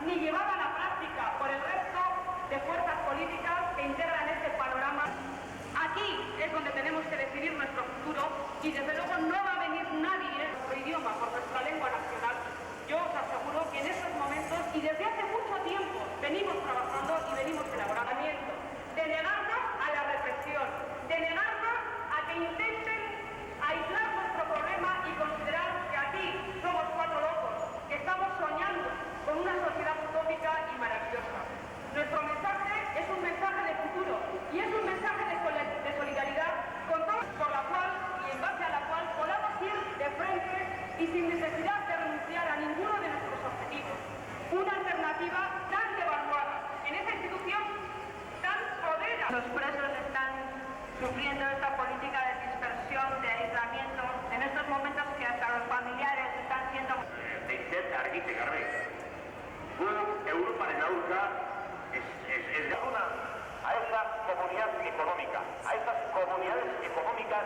ni llevada a la práctica por el resto de fuerzas políticas que integran este panorama. Aquí es donde tenemos que decidir nuestro futuro y desde luego no va a venir nadie en nuestro idioma, por nuestra lengua nacional. Yo os aseguro que en estos momentos y desde hace mucho tiempo venimos trabajando y venimos elaborando de negarnos a la represión, de negarnos a que intenten aislar nuestro problema y considerar que aquí somos cuatro locos, que estamos soñando con una sociedad utópica y maravillosa. Nuestro mensaje es un mensaje de futuro y es un mensaje de solidaridad con todos, por la cual y en base a la cual podamos ir de frente y sin necesidad de renunciar a ninguno de nuestros objetivos. Una alternativa tan devaluada en esta institución tan podera. Los presos están sufriendo esta política de dispersión, de aislamiento, en estos momentos que hasta los familiares están siendo... Europaren aurka ez da a esa comunidad económica, a estas comunidades económicas,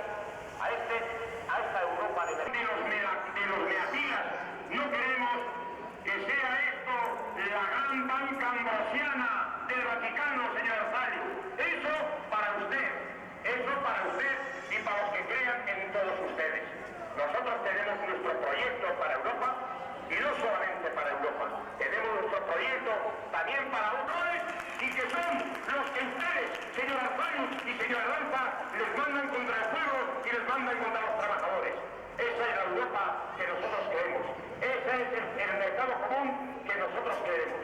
a esta Europa de los meatilas. No queremos que sea esto la gran banca ambrosiana del Vaticano, señor Arzallus. Eso para usted y para los que crean en todos ustedes. Nosotros tenemos nuestro proyecto para Europa y no solamente para Europa. Tenemos nuestro proyecto también para autores y que son los que ustedes, señor Arzallus y señor Ardanza, les mandan contra el pueblo y les mandan contra los trabajadores. Esa es la Europa que nosotros queremos. Ese es el mercado común que nosotros queremos.